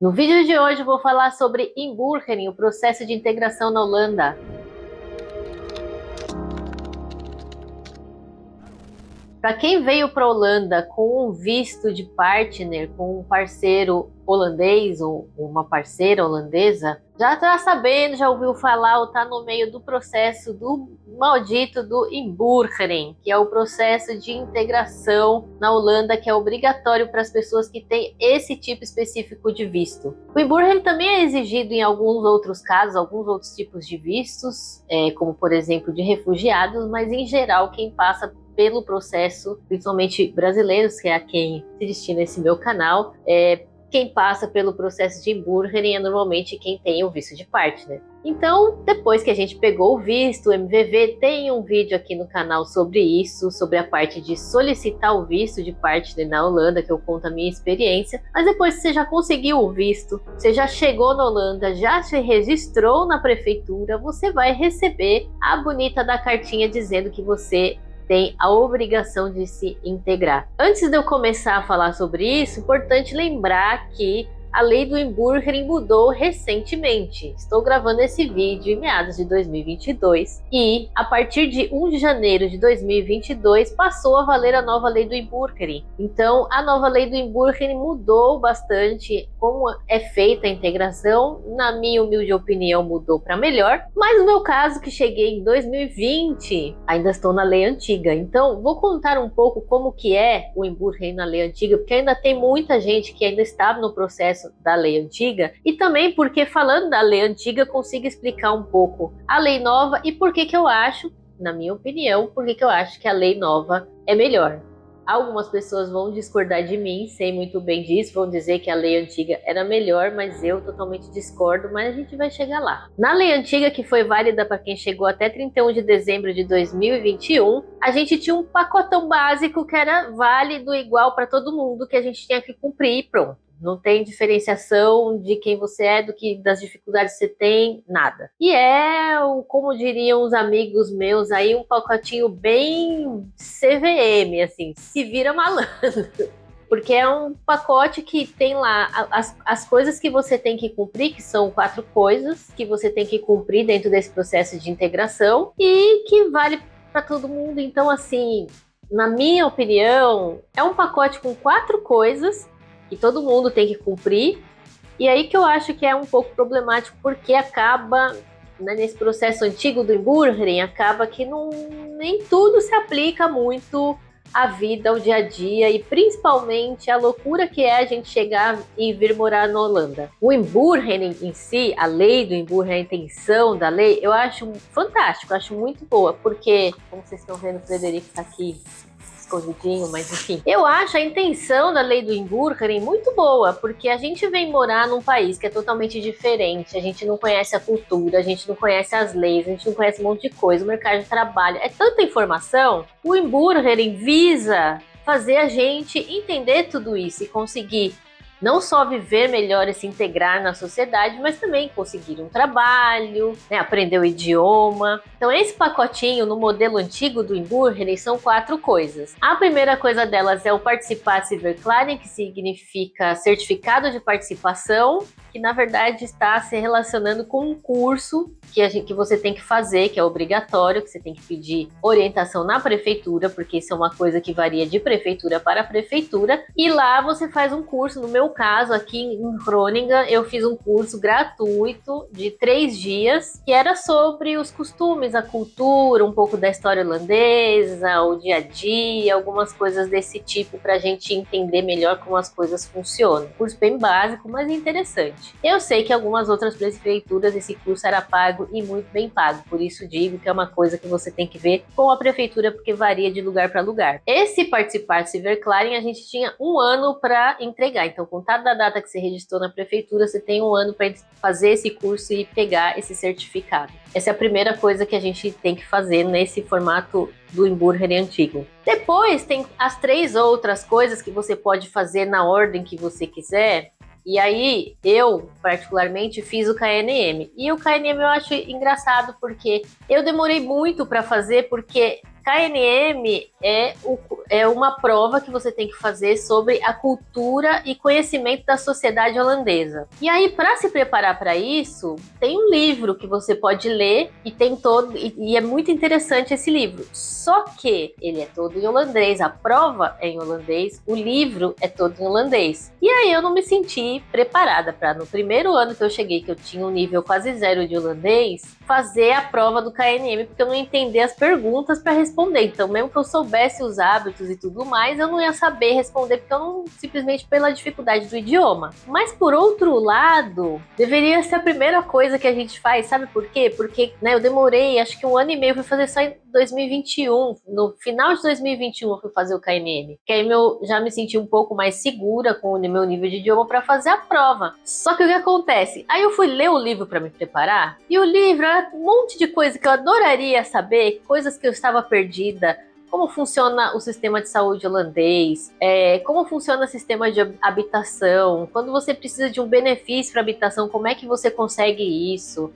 No vídeo de hoje eu vou falar sobre inburgering, o processo de integração na Holanda. Para quem veio para a Holanda com um visto de partner, com um parceiro holandês ou uma parceira holandesa, já está sabendo, já ouviu falar ou está no meio do processo do maldito do inburgering, que é o processo de integração na Holanda, que é obrigatório para as pessoas que têm esse tipo específico de visto. O inburgering também é exigido em alguns outros casos, alguns outros tipos de vistos, como por exemplo de refugiados, mas em geral quem passa pelo processo, principalmente brasileiros, que é a quem se destina esse meu canal, quem passa pelo processo de inburgering é normalmente quem tem o visto de partner. Então, depois que a gente pegou o visto, o MVV, tem um vídeo aqui no canal sobre isso, sobre a parte de solicitar o visto de partner na Holanda, que eu conto a minha experiência. Mas depois que você já conseguiu o visto, você já chegou na Holanda, já se registrou na prefeitura, você vai receber a bonita da cartinha dizendo que você tem a obrigação de se integrar. Antes de eu começar a falar sobre isso, é importante lembrar que a lei do inburgering mudou recentemente. Estou gravando esse vídeo em meados de 2022 e a partir de 1 de janeiro de 2022 passou a valer a nova lei do inburgering. Então a nova lei do inburgering mudou bastante como é feita a integração. Na minha humilde opinião, mudou para melhor, mas no meu caso, que cheguei em 2020, ainda estou na lei antiga. Então vou contar um pouco como que é o inburgering na lei antiga, porque ainda tem muita gente que ainda está no processo da lei antiga, e também porque, falando da lei antiga, consigo explicar um pouco a lei nova e por que eu acho, na minha opinião, por que eu acho que a lei nova é melhor. Algumas pessoas vão discordar de mim, sei muito bem disso, vão dizer que a lei antiga era melhor, mas eu totalmente discordo, mas a gente vai chegar lá. Na lei antiga, que foi válida para quem chegou até 31 de dezembro de 2021, a gente tinha um pacotão básico que era válido, igual para todo mundo, que a gente tinha que cumprir e pronto. Não tem diferenciação de quem você é, das dificuldades que você tem, nada. E como diriam os amigos meus aí, um pacotinho bem CVM, assim, se vira malandro. Porque é um pacote que tem lá as coisas que você tem que cumprir, que são 4 coisas que você tem que cumprir dentro desse processo de integração e que vale para todo mundo. Então, assim, na minha opinião, é um pacote com 4 coisas que todo mundo tem que cumprir, e aí que eu acho que é um pouco problemático, porque acaba, né, nesse processo antigo do inburgering, acaba que nem tudo se aplica muito à vida, ao dia a dia, e principalmente a loucura que é a gente chegar e vir morar na Holanda. O inburgering em si, a lei do inburgering, a intenção da lei, eu acho fantástico, eu acho muito boa, porque, como vocês estão vendo, o Frederico está aqui escondidinho, mas enfim. Eu acho a intenção da lei do inburgering muito boa, porque a gente vem morar num país que é totalmente diferente, a gente não conhece a cultura, a gente não conhece as leis, a gente não conhece um monte de coisa, o mercado de trabalho, é tanta informação. O inburgering visa fazer a gente entender tudo isso e conseguir não só viver melhor e se integrar na sociedade, mas também conseguir um trabalho, né, aprender o idioma. Então esse pacotinho no modelo antigo do inburgering são 4 coisas. A primeira coisa delas é o Participatie-Verklaring, que significa certificado de participação, que na verdade está se relacionando com um curso que você tem que fazer, que é obrigatório, que você tem que pedir orientação na prefeitura, porque isso é uma coisa que varia de prefeitura para prefeitura, e lá você faz um curso. No meu caso, aqui em Groningen, eu fiz um curso gratuito de 3 dias, que era sobre os costumes, a cultura, um pouco da história holandesa, o dia a dia, algumas coisas desse tipo, para a gente entender melhor como as coisas funcionam. Curso bem básico, mas interessante. Eu sei que algumas outras prefeituras esse curso era pago e muito bem pago, por isso digo que é uma coisa que você tem que ver com a prefeitura, porque varia de lugar para lugar. Esse Participatie-Verklaring a gente tinha 1 ano para entregar, então contado da data que você registrou na prefeitura, você tem 1 ano para fazer esse curso e pegar esse certificado. Essa é a primeira coisa que a gente tem que fazer nesse formato do inburgering antigo. Depois tem as 3 outras coisas que você pode fazer na ordem que você quiser. E aí, eu, particularmente, fiz o KNM. E o KNM eu acho engraçado, porque eu demorei muito para fazer, porque KNM é uma prova que você tem que fazer sobre a cultura e conhecimento da sociedade holandesa. E aí, para se preparar para isso, tem um livro que você pode ler e é muito interessante esse livro. Só que ele é todo em holandês, a prova é em holandês, o livro é todo em holandês. E aí eu não me senti preparada para, no primeiro ano que eu cheguei, que eu tinha um nível quase zero de holandês, fazer a prova do KNM, porque eu não entendia as perguntas para responder. Então, mesmo que eu soubesse os hábitos e tudo mais, eu não ia saber responder, porque eu não, simplesmente pela dificuldade do idioma. Mas, por outro lado, deveria ser a primeira coisa que a gente faz, sabe por quê? Porque, né, eu demorei, acho que 1 ano e meio, fui fazer só em 2021, no final de 2021 eu fui fazer o KNM, que aí eu já me senti um pouco mais segura com o meu nível de idioma para fazer a prova. Só que o que acontece? Aí eu fui ler o livro para me preparar, e o livro era um monte de coisa que eu adoraria saber, coisas que eu estava perdida. Como funciona o sistema de saúde holandês, como funciona o sistema de habitação, quando você precisa de um benefício para habitação, como é que você consegue isso,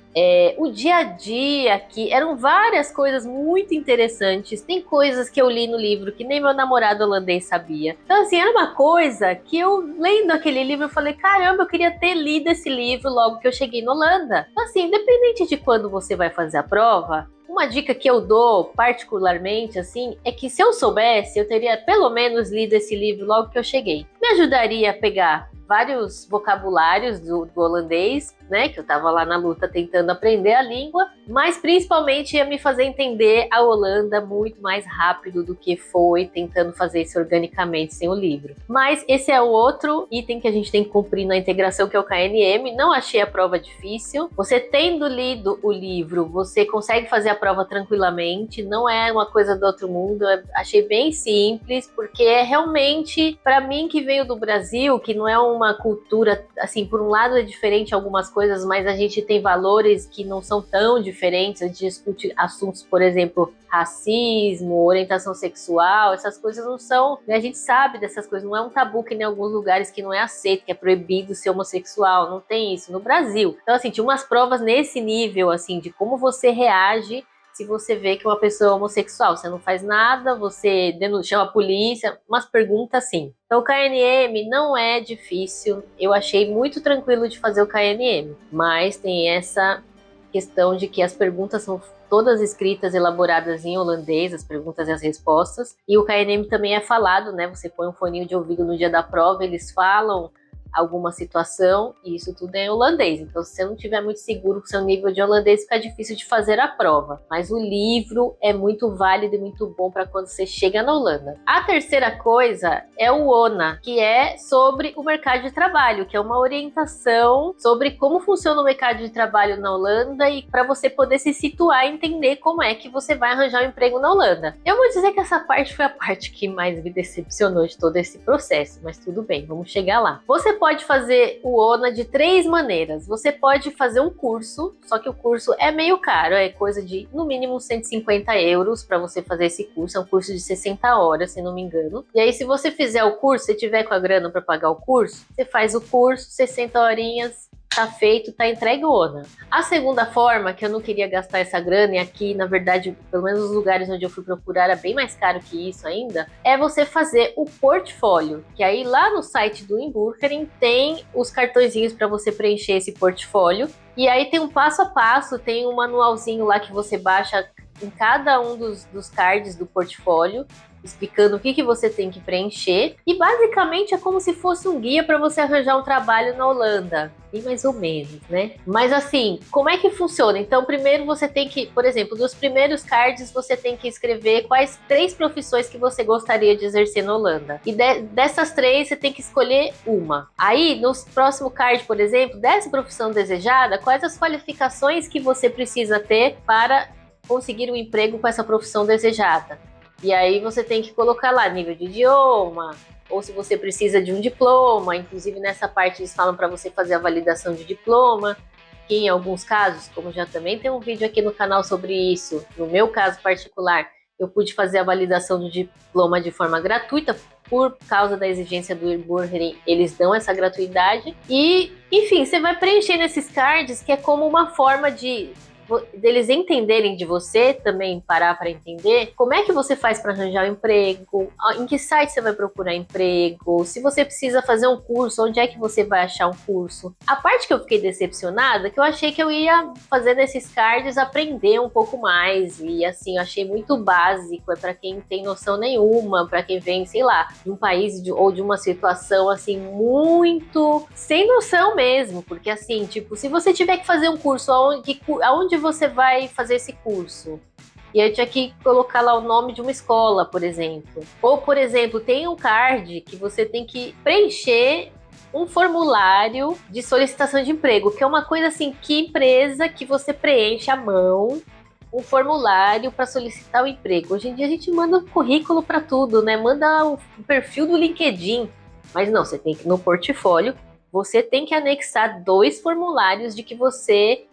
o dia a dia aqui, eram várias coisas muito interessantes, tem coisas que eu li no livro que nem meu namorado holandês sabia. Então assim, era uma coisa que eu, lendo aquele livro, eu falei, caramba, eu queria ter lido esse livro logo que eu cheguei na Holanda. Então assim, independente de quando você vai fazer a prova, uma dica que eu dou particularmente, assim, é que se eu soubesse, eu teria pelo menos lido esse livro logo que eu cheguei. Me ajudaria a pegar vários vocabulários do holandês, né, que eu tava lá na luta tentando aprender a língua, mas principalmente ia me fazer entender a Holanda muito mais rápido do que foi tentando fazer isso organicamente sem o livro. Mas esse é o outro item que a gente tem que cumprir na integração, que é o KNM. Não achei a prova difícil. Você tendo lido o livro, você consegue fazer a prova tranquilamente, não é uma coisa do outro mundo. Eu achei bem simples, porque é realmente, para mim que veio do Brasil, que não é uma cultura, assim, por um lado é diferente algumas coisas, mas a gente tem valores que não são tão diferentes. A gente discute assuntos, por exemplo, racismo, orientação sexual, essas coisas não são, né? A gente sabe dessas coisas, não é um tabu que em alguns lugares que não é aceito, que é proibido ser homossexual, não tem isso no Brasil. Então assim, tinha umas provas nesse nível, assim, de como você reage se você vê que uma pessoa é homossexual. Você não faz nada, você chama a polícia, umas perguntas assim. Então o KNM não é difícil, eu achei muito tranquilo de fazer o KNM, mas tem essa questão de que as perguntas são todas escritas, elaboradas em holandês, as perguntas e as respostas, e o KNM também é falado, né? Você põe um foninho de ouvido no dia da prova, eles falam alguma situação, e isso tudo é em holandês. Então, se você não estiver muito seguro com o seu nível de holandês, fica difícil de fazer a prova. Mas o livro é muito válido e muito bom para quando você chega na Holanda. A terceira coisa é o ONA, que é sobre o mercado de trabalho, que é uma orientação sobre como funciona o mercado de trabalho na Holanda e para você poder se situar e entender como é que você vai arranjar um emprego na Holanda. Eu vou dizer que essa parte foi a parte que mais me decepcionou de todo esse processo, mas tudo bem, vamos chegar lá. Você pode fazer o ONA de 3 maneiras. Você pode fazer um curso, só que o curso é meio caro, é coisa de no mínimo 150 euros para você fazer esse curso. É um curso de 60 horas, se não me engano. E aí, se você fizer o curso, se tiver com a grana para pagar o curso, você faz o curso, 60 horinhas, tá feito, tá entregue o ONA. A segunda forma, que eu não queria gastar essa grana, e aqui, na verdade, pelo menos os lugares onde eu fui procurar era bem mais caro que isso ainda, é você fazer o portfólio, que aí lá no site do Inburgering tem os cartõezinhos para você preencher esse portfólio, e aí tem um passo a passo, tem um manualzinho lá que você baixa em cada um dos cards do portfólio, explicando o que você tem que preencher, e basicamente é como se fosse um guia para você arranjar um trabalho na Holanda, e mais ou menos, né? Mas assim, como é que funciona? Então, primeiro você tem que, por exemplo, dos primeiros cards você tem que escrever quais 3 profissões que você gostaria de exercer na Holanda, e dessas 3 você tem que escolher uma. Aí, no próximo card, por exemplo, dessa profissão desejada, quais as qualificações que você precisa ter para conseguir um emprego com essa profissão desejada. E aí você tem que colocar lá nível de idioma, ou se você precisa de um diploma. Inclusive nessa parte eles falam para você fazer a validação de diploma, que em alguns casos, como já também tem um vídeo aqui no canal sobre isso, no meu caso particular, eu pude fazer a validação do diploma de forma gratuita, por causa da exigência do Inburgering, eles dão essa gratuidade. E, enfim, você vai preencher nesses cards, que é como uma forma de deles entenderem de você, também parar para entender como é que você faz para arranjar um emprego, em que site você vai procurar emprego, se você precisa fazer um curso, onde é que você vai achar um curso. A parte que eu fiquei decepcionada, que eu achei que eu ia fazer nesses cards aprender um pouco mais, e assim, eu achei muito básico, é para quem tem noção nenhuma, para quem vem, sei lá, de um país ou de uma situação assim muito sem noção mesmo, porque assim, tipo, se você tiver que fazer um curso, aonde você vai fazer esse curso? E aí eu tinha que colocar lá o nome de uma escola, por exemplo. Ou, por exemplo, tem um card que você tem que preencher um formulário de solicitação de emprego, que é uma coisa assim, que empresa que você preenche à mão um formulário para solicitar o emprego. Hoje em dia a gente manda um currículo para tudo, né? Manda o perfil do LinkedIn. Mas não, você tem que, no portfólio, você tem que anexar 2 formulários de que você,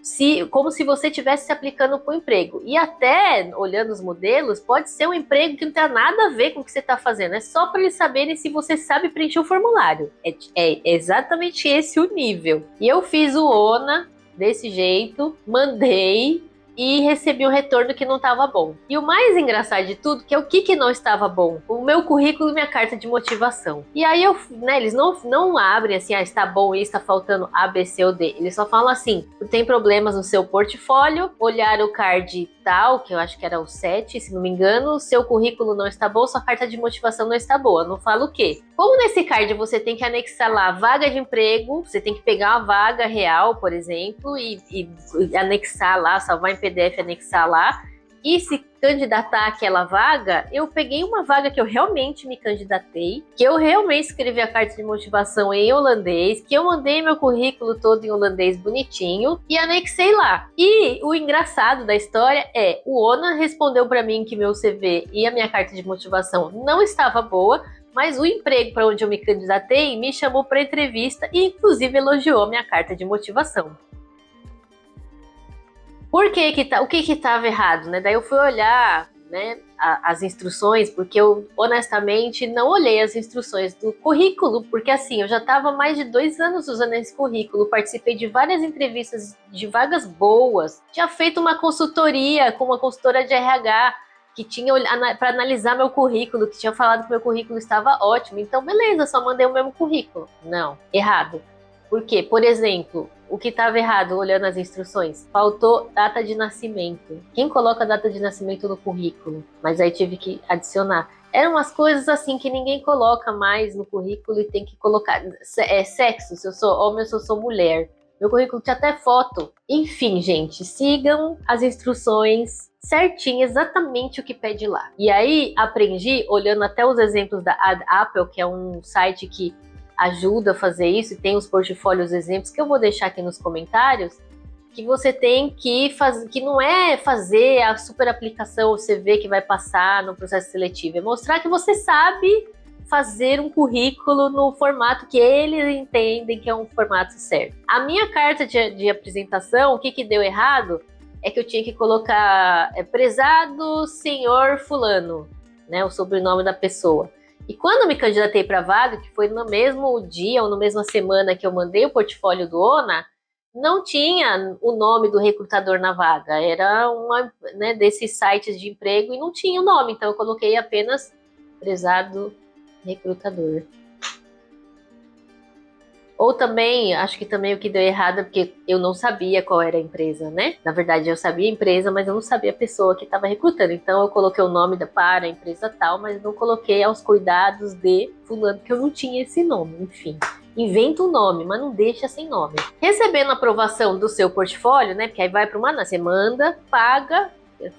como se você estivesse se aplicando para o emprego. E até, olhando os modelos, pode ser um emprego que não tem nada a ver com o que você está fazendo. É só para eles saberem se você sabe preencher o formulário. É exatamente esse o nível. E eu fiz o ONA desse jeito, mandei e recebi um retorno que não estava bom. E o mais engraçado de tudo, que é o que não estava bom? O meu currículo e minha carta de motivação. E aí eles não abrem assim, está bom, está faltando A, B, C ou D. Eles só falam assim, tem problemas no seu portfólio, olhar o card tal, que eu acho que era o 7, se não me engano, seu currículo não está bom, sua carta de motivação não está boa. Não fala o quê? Como nesse card você tem que anexar lá vaga de emprego, você tem que pegar uma vaga real, por exemplo, e anexar lá, salvar em PDF, anexar lá, e se candidatar àquela vaga, eu peguei uma vaga que eu realmente me candidatei, que eu realmente escrevi a carta de motivação em holandês, que eu mandei meu currículo todo em holandês bonitinho e anexei lá. E o engraçado da história é, o ONA respondeu para mim que meu CV e a minha carta de motivação não estava boa, mas o emprego para onde eu me candidatei me chamou para entrevista e inclusive elogiou minha carta de motivação. Por que o que estava errado, né? Daí eu fui olhar, né, as instruções, porque eu honestamente não olhei as instruções do currículo, porque assim, eu já estava mais de 2 anos usando esse currículo, participei de várias entrevistas de vagas boas, tinha feito uma consultoria com uma consultora de RH, que tinha para analisar meu currículo, que tinha falado que meu currículo estava ótimo, então beleza, só mandei o mesmo currículo. Não, errado. Por quê? Por exemplo, o que estava errado, olhando as instruções, faltou data de nascimento. Quem coloca data de nascimento no currículo? Mas aí tive que adicionar. Eram umas coisas assim que ninguém coloca mais no currículo e tem que colocar. Sexo, se eu sou homem ou se eu sou mulher. Meu currículo tinha até foto. Enfim, gente, sigam as instruções certinho, exatamente o que pede lá. E aí, aprendi, olhando até os exemplos da Apple, que é um site que ajuda a fazer isso, e tem os portfólios exemplos que eu vou deixar aqui nos comentários, que você tem que fazer, que não é fazer a super aplicação, o CV que vai passar no processo seletivo, é mostrar que você sabe fazer um currículo no formato que eles entendem que é um formato certo. A minha carta de apresentação, o que deu errado, é que eu tinha que colocar prezado senhor fulano, né, o sobrenome da pessoa. E quando eu me candidatei para a vaga, que foi no mesmo dia ou na mesma semana que eu mandei o portfólio do ONA, não tinha o nome do recrutador na vaga. Era uma, né, desses sites de emprego e não tinha o nome. Então eu coloquei apenas prezado recrutador. Ou também, acho que também o que deu errado é porque eu não sabia qual era a empresa, né? Na verdade, eu sabia a empresa, mas eu não sabia a pessoa que estava recrutando. Então, eu coloquei o nome para a empresa tal, mas não coloquei aos cuidados de fulano, porque eu não tinha esse nome. Enfim, inventa um nome, mas não deixa sem nome. Recebendo a aprovação do seu portfólio, né? Porque aí vai para uma... Você manda, paga,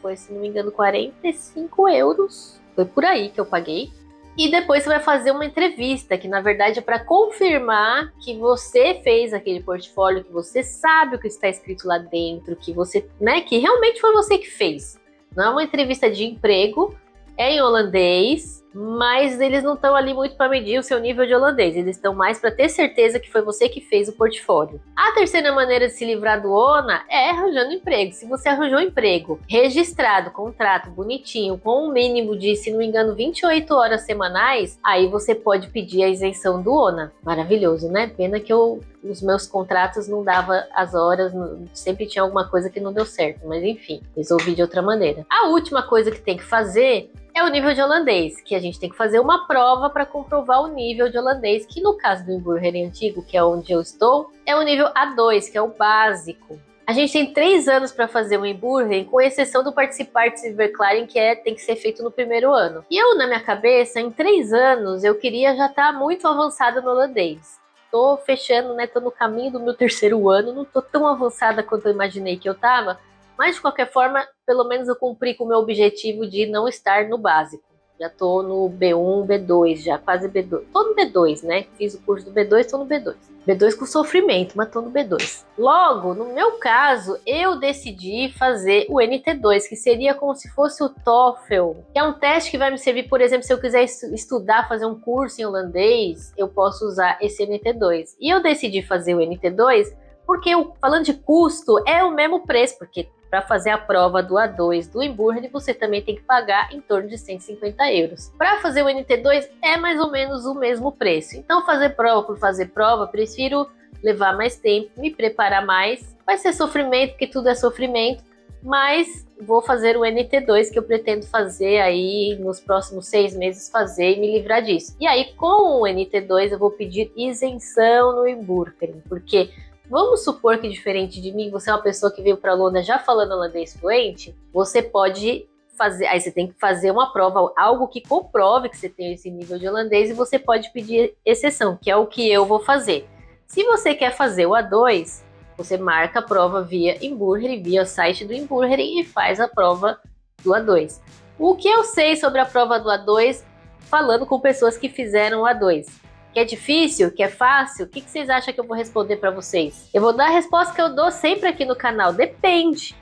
foi, se não me engano, 45 euros. Foi por aí que eu paguei. E depois você vai fazer uma entrevista, que na verdade é para confirmar que você fez aquele portfólio, que você sabe o que está escrito lá dentro, que você, né, que realmente foi você que fez. Não é uma entrevista de emprego, é em holandês, mas eles não estão ali muito para medir o seu nível de holandês, eles estão mais para ter certeza que foi você que fez o portfólio. A terceira maneira de se livrar do ONA é arranjando emprego. Se você arranjou um emprego registrado, contrato bonitinho, com um mínimo de, se não me engano, 28 horas semanais, aí você pode pedir a isenção do ONA. Maravilhoso, né? Pena que os meus contratos não dava as horas, sempre tinha alguma coisa que não deu certo, mas enfim, resolvi de outra maneira. A última coisa que tem que fazer é o nível de holandês, que a gente tem que fazer uma prova para comprovar o nível de holandês, que no caso do Inburgering antigo, que é onde eu estou, é o nível A2, que é o básico. A gente tem 3 anos para fazer um Inburgering, com exceção do Participartieverklaring, que tem que ser feito no primeiro ano. E eu, na minha cabeça, em 3 anos, eu queria já estar muito avançada no holandês. Tô fechando, né? Tô no caminho do meu 3º ano, não tô tão avançada quanto eu imaginei que eu tava, mas de qualquer forma, pelo menos eu cumpri com o meu objetivo de não estar no básico. Já tô no B1, B2, já quase B2. Tô no B2, né? Fiz o curso do B2, tô no B2. B2 com sofrimento, mas tô no B2. Logo, no meu caso, eu decidi fazer o NT2, que seria como se fosse o TOEFL, que é um teste que vai me servir, por exemplo, se eu quiser estudar, fazer um curso em holandês, eu posso usar esse NT2. E eu decidi fazer o NT2 porque, falando de custo, é o mesmo preço, porque para fazer a prova do A2 do Inburgering, você também tem que pagar em torno de 150 euros. Para fazer o NT2 é mais ou menos o mesmo preço. Então, fazer prova por fazer prova, prefiro levar mais tempo, me preparar mais. Vai ser sofrimento, porque tudo é sofrimento, mas vou fazer o NT2, que eu pretendo fazer aí nos próximos 6 meses, fazer e me livrar disso. E aí, com o NT2, eu vou pedir isenção no Inburgering, porque vamos supor que, diferente de mim, você é uma pessoa que veio para a Holanda já falando holandês fluente, você pode fazer, aí você tem que fazer uma prova, algo que comprove que você tem esse nível de holandês, e você pode pedir exceção, que é o que eu vou fazer. Se você quer fazer o A2, você marca a prova via Inburgering, via o site do Inburgering, e faz a prova do A2. O que eu sei sobre a prova do A2, falando com pessoas que fizeram o A2? Que é difícil? Que é fácil? O que vocês acham que eu vou responder para vocês? Eu vou dar a resposta que eu dou sempre aqui no canal. Depende.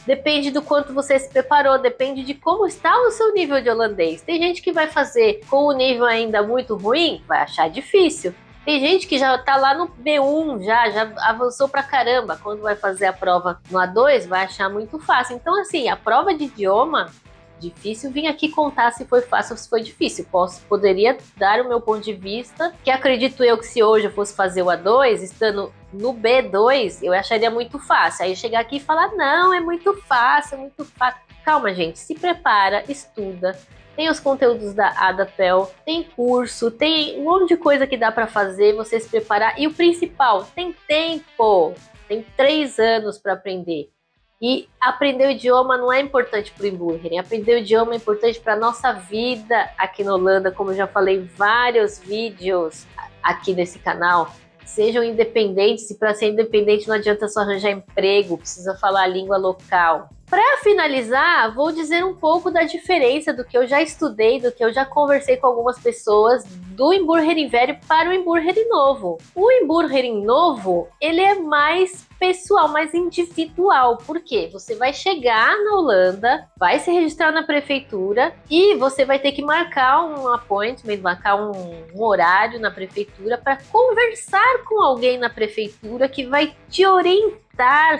Depende do quanto você se preparou, depende de como está o seu nível de holandês. Tem gente que vai fazer com o nível ainda muito ruim, vai achar difícil. Tem gente que já está lá no B1, já avançou pra caramba. Quando vai fazer a prova no A2, vai achar muito fácil. Então, assim, a prova de idioma, difícil vim aqui contar se foi fácil ou se foi difícil. Poderia dar o meu ponto de vista, que acredito eu que se hoje eu fosse fazer o A2, estando no B2, eu acharia muito fácil. Aí chegar aqui e falar, não, é muito fácil, é muito fácil. Calma, gente, se prepara, estuda. Tem os conteúdos da Adapel, tem curso, tem um monte de coisa que dá para fazer, você se preparar. E o principal, tem tempo. Tem 3 anos para aprender. E aprender o idioma não é importante para o Inburgering. Aprender o idioma é importante para a nossa vida aqui na Holanda, como eu já falei em vários vídeos aqui nesse canal. Sejam independentes, e para ser independente não adianta só arranjar emprego, precisa falar a língua local. Para finalizar, vou dizer um pouco da diferença do que eu já estudei, do que eu já conversei com algumas pessoas do Inburgering velho para o Inburgering novo. O Inburgering novo, ele é mais pessoal, mais individual. Por quê? Você vai chegar na Holanda, vai se registrar na prefeitura e você vai ter que marcar um appointment, marcar um horário na prefeitura para conversar com alguém na prefeitura que vai te orientar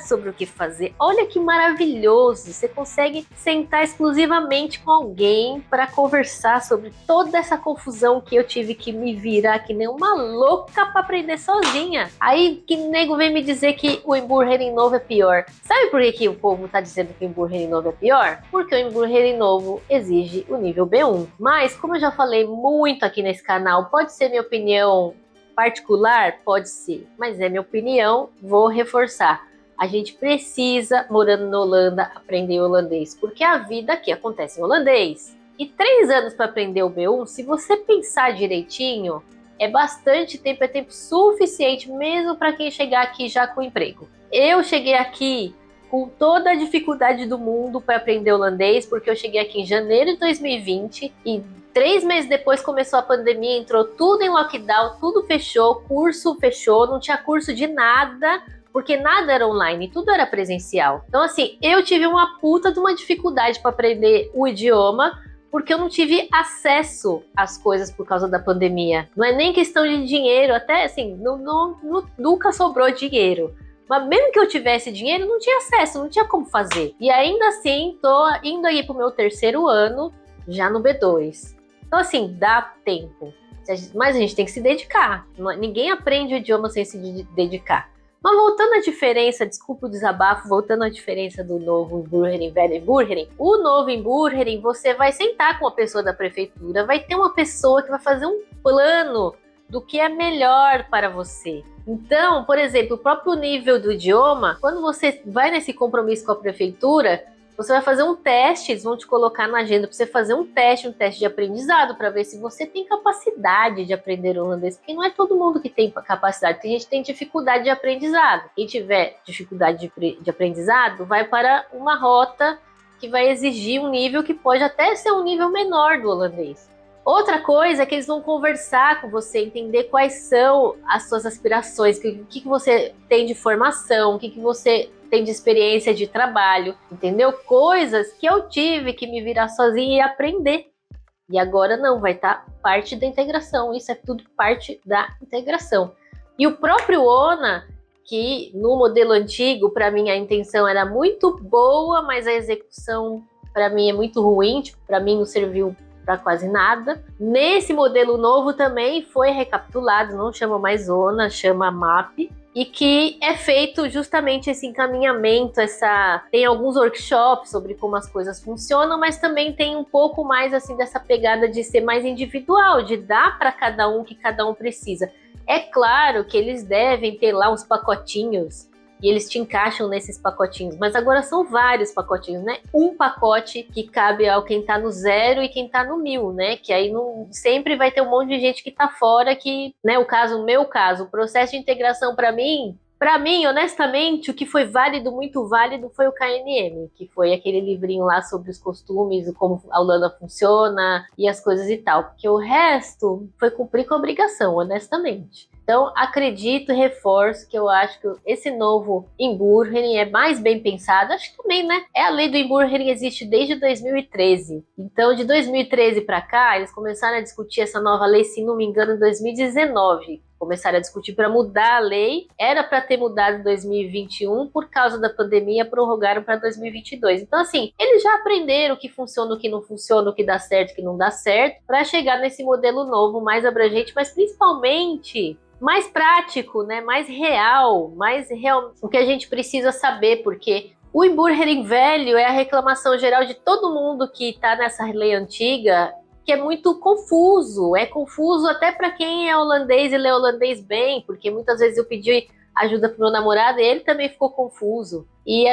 sobre o que fazer. Olha que maravilhoso! Você consegue sentar exclusivamente com alguém para conversar sobre toda essa confusão que eu tive que me virar que nem uma louca para aprender sozinha. Aí que nego vem me dizer que o Inburgering novo é pior. Sabe por que o povo tá dizendo que o Inburgering novo é pior? Porque o Inburgering novo exige o nível B1. Mas, como eu já falei muito aqui nesse canal, pode ser minha opinião particular? Pode ser, mas é minha opinião, vou reforçar. A gente precisa, morando na Holanda, aprender holandês, porque a vida aqui acontece em holandês. E 3 anos para aprender o B1, se você pensar direitinho, é bastante tempo, é tempo suficiente mesmo para quem chegar aqui já com emprego. Eu cheguei aqui com toda a dificuldade do mundo para aprender holandês, porque eu cheguei aqui em janeiro de 2020 e 3 meses depois começou a pandemia, entrou tudo em lockdown, tudo fechou, curso fechou, não tinha curso de nada, porque nada era online, tudo era presencial. Então assim, eu tive uma puta de uma dificuldade para aprender o idioma, porque eu não tive acesso às coisas por causa da pandemia. Não é nem questão de dinheiro, até assim, nunca sobrou dinheiro. Mas mesmo que eu tivesse dinheiro, não tinha acesso, não tinha como fazer. E ainda assim, tô indo aí pro meu 3º ano, já no B2. Então assim, dá tempo. Mas a gente tem que se dedicar. Ninguém aprende o idioma sem se dedicar. Mas voltando à diferença, desculpa o desabafo, voltando à diferença do novo Emburgering e velho Emburgering, o novo Emburgering, você vai sentar com a pessoa da prefeitura, vai ter uma pessoa que vai fazer um plano do que é melhor para você. Então, por exemplo, o próprio nível do idioma, quando você vai nesse compromisso com a prefeitura, você vai fazer um teste, eles vão te colocar na agenda para você fazer um teste de aprendizado, para ver se você tem capacidade de aprender holandês, porque não é todo mundo que tem capacidade, tem gente que tem dificuldade de aprendizado. Quem tiver dificuldade de aprendizado, vai para uma rota que vai exigir um nível que pode até ser um nível menor do holandês. Outra coisa é que eles vão conversar com você, entender quais são as suas aspirações, o que você tem de formação, o que você tem de experiência de trabalho, entendeu? Coisas que eu tive que me virar sozinha e aprender. E agora não, vai estar parte da integração. Isso é tudo parte da integração. E o próprio ONA, que no modelo antigo, para mim, a intenção era muito boa, mas a execução, para mim, é muito ruim. Tipo, para mim, não serviu para quase nada. Nesse modelo novo também foi recapitulado, não chama mais ONA, chama MAP, e que é feito justamente esse encaminhamento, tem alguns workshops sobre como as coisas funcionam, mas também tem um pouco mais assim dessa pegada de ser mais individual, de dar para cada um o que cada um precisa. É claro que eles devem ter lá uns pacotinhos e eles te encaixam nesses pacotinhos, mas agora são vários pacotinhos, né? Um pacote que cabe ao quem tá no 0 e quem tá no 1000, né? Que aí não, sempre vai ter um monte de gente que tá fora, que, né? O meu caso, o processo de integração para mim, honestamente, o que foi válido, muito válido, foi o KNM, que foi aquele livrinho lá sobre os costumes, como a Holanda funciona e as coisas e tal, porque o resto foi cumprir com a obrigação, honestamente. Então, acredito e reforço que eu acho que esse novo Emburgering é mais bem pensado. Acho que também, né? A lei do Emburgering existe desde 2013. Então, de 2013 para cá, eles começaram a discutir essa nova lei, se não me engano, em 2019. Começaram a discutir para mudar a lei. Era para ter mudado em 2021, por causa da pandemia, prorrogaram para 2022. Então, assim, eles já aprenderam o que funciona, o que não funciona, o que dá certo, o que não dá certo, para chegar nesse modelo novo, mais abrangente, mas principalmente mais prático, né? Mais real, o que a gente precisa saber, porque o Emburgering velho é a reclamação geral de todo mundo que está nessa lei antiga, que é muito confuso. É confuso até para quem é holandês e lê holandês bem, porque muitas vezes eu pedi ajuda pro meu namorado e ele também ficou confuso. E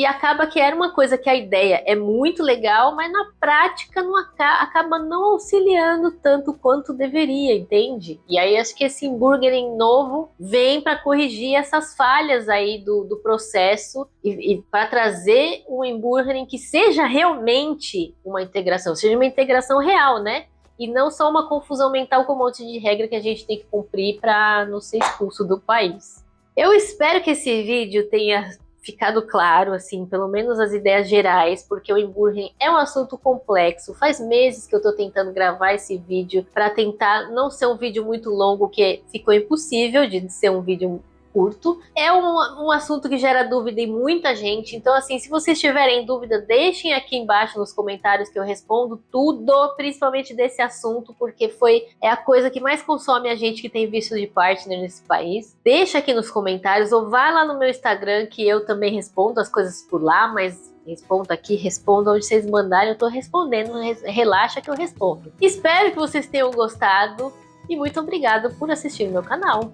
acaba que era uma coisa que a ideia é muito legal, mas na prática não acaba não auxiliando tanto quanto deveria, entende? E aí acho que esse Emburgering novo vem para corrigir essas falhas aí do processo e para trazer um Emburgering que seja realmente uma integração, seja uma integração real, né? E não só uma confusão mental com um monte de regra que a gente tem que cumprir para não ser expulso do país. Eu espero que esse vídeo tenha ficado claro, assim, pelo menos as ideias gerais, porque o Emburgering é um assunto complexo. Faz meses que eu tô tentando gravar esse vídeo para tentar não ser um vídeo muito longo, que ficou impossível de ser um vídeo curto. É um assunto que gera dúvida em muita gente, então assim, se vocês tiverem dúvida, deixem aqui embaixo nos comentários que eu respondo tudo, principalmente desse assunto, porque é a coisa que mais consome a gente que tem visto de partner nesse país. Deixa aqui nos comentários, ou vai lá no meu Instagram, que eu também respondo as coisas por lá, mas respondo aqui, respondo onde vocês mandarem, eu tô respondendo, relaxa que eu respondo. Espero que vocês tenham gostado e muito obrigado por assistir o meu canal.